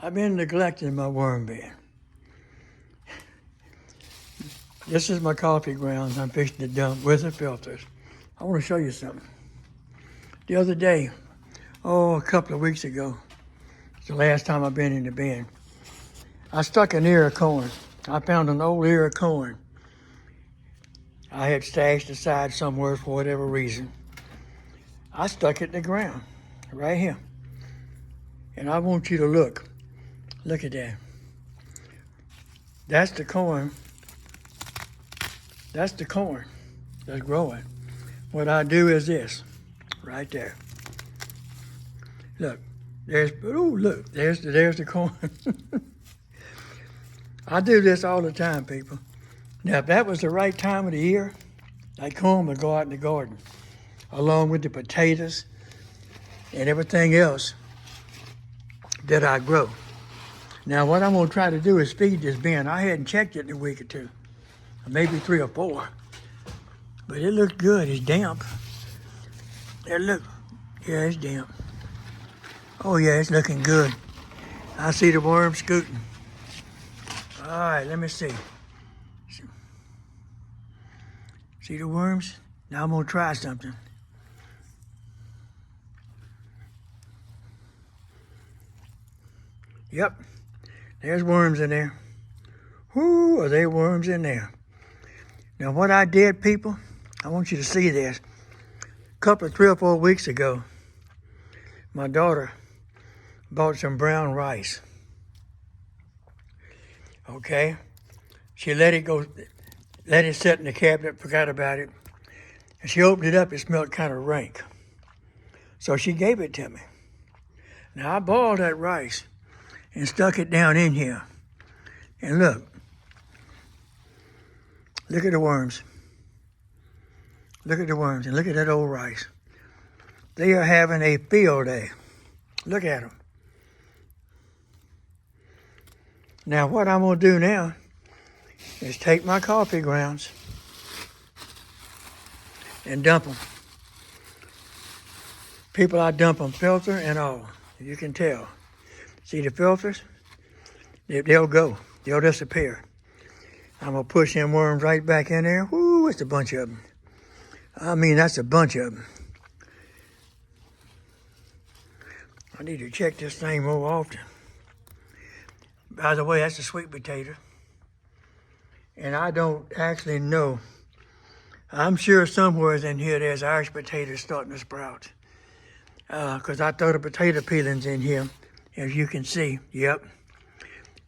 I've been neglecting my worm bin. This is my coffee grounds I'm fixing to dump with the filters. I want to show you something. The other day, a couple of weeks ago, it's the last time I've been in the bin, I stuck an ear of corn. I found an old ear of corn I had stashed aside somewhere for whatever reason. I stuck it in the ground, right here. And I want you to look. Look at that. That's the corn. That's the corn that's growing. What I do is this, right there. Look, there's the corn. I do this all the time, people. Now, if that was the right time of the year, that corn would go out in the garden, along with the potatoes and everything else that I grow. Now, what I'm gonna try to do is feed this bin. I hadn't checked it in a week or two, maybe 3 or 4, but it looks good. It's damp. There, look. Yeah, it's damp. Oh yeah, it's looking good. I see the worms scooting. All right, let me see. See the worms? Now I'm gonna try something. Yep, there's worms in there. Whoo, are there worms in there? Now what I did, people, I want you to see this. A couple of 3 or 4 weeks ago, my daughter bought some brown rice. Okay? She let it sit in the cabinet, forgot about it. And she opened it up, it smelled kind of rank. So she gave it to me. Now I boiled that rice and stuck it down in here. And look at the worms. Look at the worms and look at that old rice. They are having a field day. Look at them. Now what I'm gonna do now is take my coffee grounds and dump them. People, I dump them filter and all. You can tell. See the filters? They'll go. They'll disappear. I'm gonna push them worms right back in there. Whoo, it's a bunch of them. I mean, that's a bunch of them. I need to check this thing more often. By the way, that's a sweet potato. And I don't actually know. I'm sure somewhere in here there's Irish potatoes starting to sprout. Because I throw the potato peelings in here, as you can see. Yep,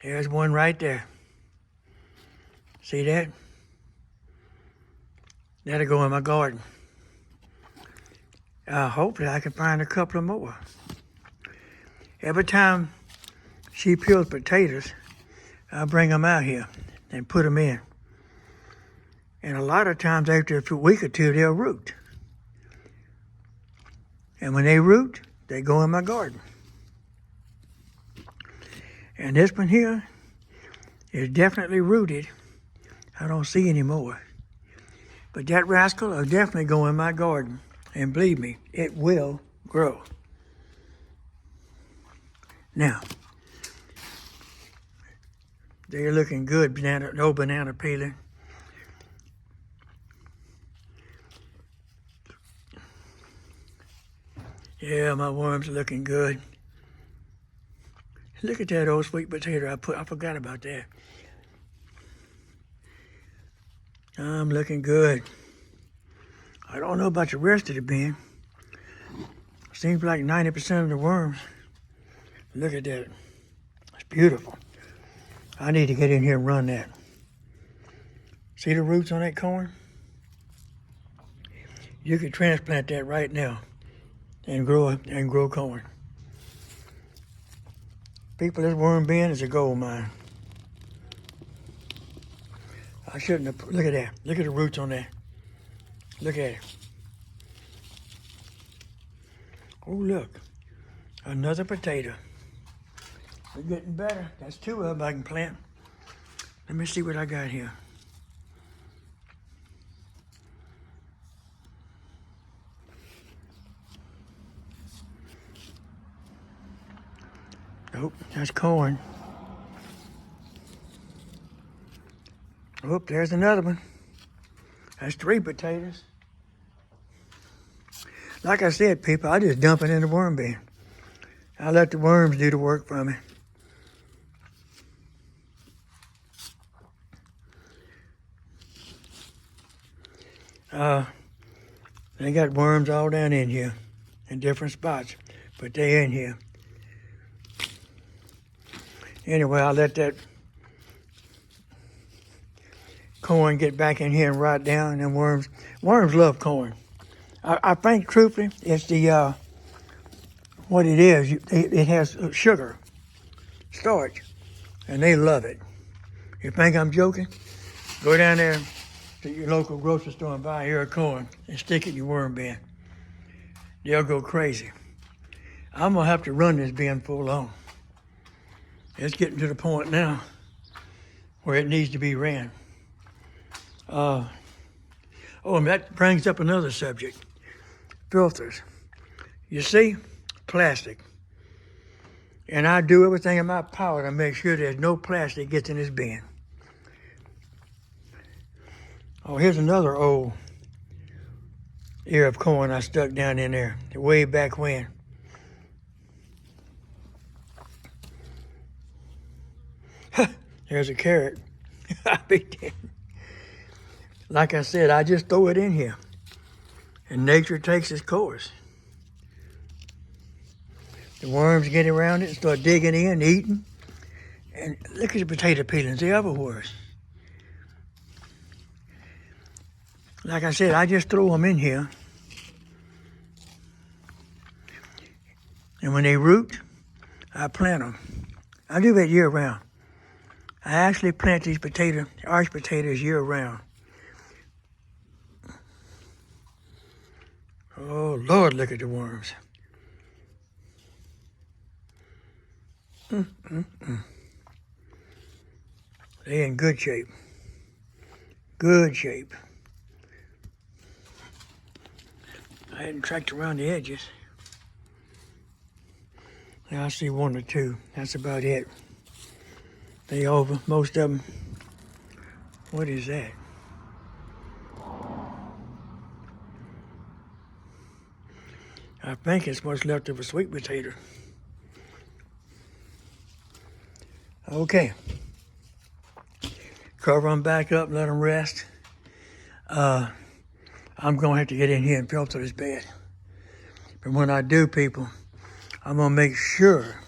there's one right there. See that? That'll go in my garden. Hopefully I can find a couple of more. Every time she peels potatoes, I bring them out here and put them in. And a lot of times after a week or two, they'll root. And when they root, they go in my garden. And this one here is definitely rooted. I don't see any more. But that rascal will definitely go in my garden. And believe me, it will grow. Now, they're looking good, no banana peeling. Yeah, my worms are looking good. Look at that old sweet potato I forgot about that. I'm looking good. I don't know about the rest of the bin. Seems like 90% of the worms. Look at that. It's beautiful. I need to get in here and run that. See the roots on that corn? You could transplant that right now and grow corn. People, this worm bin is a gold mine. I shouldn't have, look at that. Look at the roots on that. Look at it. Oh, look. Another potato. They're getting better. That's 2 of them I can plant. Let me see what I got here. Nope, That's corn. Oh, there's another one. That's 3 potatoes. Like I said, people, I just dump it in the worm bin. I let the worms do the work for me. They got worms all down in here in different spots, but they're in here. Anyway, I let that corn get back in here and rot down, and worms love corn. I think, truthfully, it's the, what it is, it has sugar, starch, and they love it. You think I'm joking? Go down there to your local grocery store and buy a ear of corn and stick it in your worm bin. They'll go crazy. I'm gonna have to run this bin full on. It's getting to the point now where it needs to be ran. Oh, and that brings up another subject. Filters. You see, plastic. And I do everything in my power to make sure there's no plastic gets in this bin. Oh, here's another old ear of corn I stuck down in there way back when. There's a carrot. I be dead. Like I said, I just throw it in here, and nature takes its course. The worms get around it and start digging in, eating. And look at the potato peelings, they're everywhere. Like I said, I just throw them in here. And when they root, I plant them. I do that year round. I actually plant these arch potatoes year round. Oh, Lord, look at the worms. They're in good shape. Good shape. I hadn't tracked around the edges. Now I see 1 or 2. That's about it. They over, most of them. What is that? I think it's what's left of a sweet potato. Okay. Cover them back up, let them rest. I'm gonna have to get in here and filter this bed. But when I do, people, I'm gonna make sure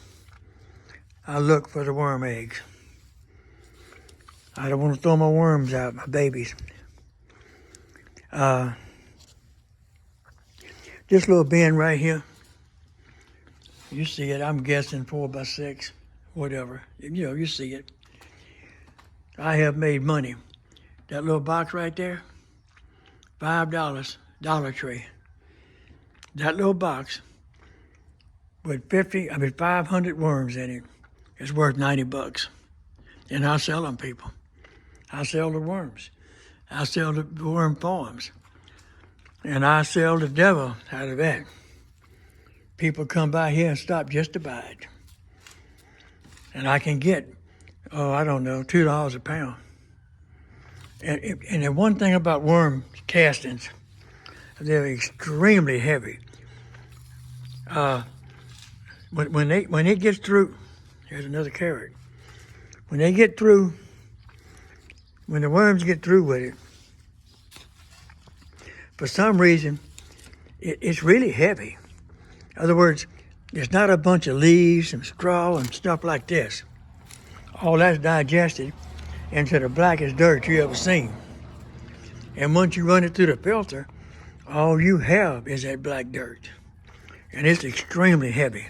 I look for the worm eggs. I don't want to throw my worms out, my babies. This little bin right here, you see it, I'm guessing 4 by 6, whatever. You know, you see it. I have made money. That little box right there, $5, Dollar Tree. That little box with 500 worms in it is worth $90. And I sell them, people. I sell the worms. I sell the worm farms. And I sell the devil out of that. People come by here and stop just to buy it. And I can get, I don't know, $2 a pound. And the one thing about worm castings, they're extremely heavy. When it gets through, here's another carrot. When they get through, when the worms get through with it, for some reason, it's really heavy. In other words, there's not a bunch of leaves and straw and stuff like this. All that's digested into the blackest dirt you ever seen. And once you run it through the filter, all you have is that black dirt. And it's extremely heavy.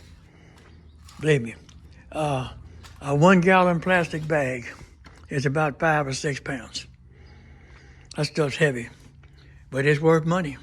Believe me. A 1 gallon plastic bag is about 5 or 6 pounds. That stuff's heavy, but it's worth money.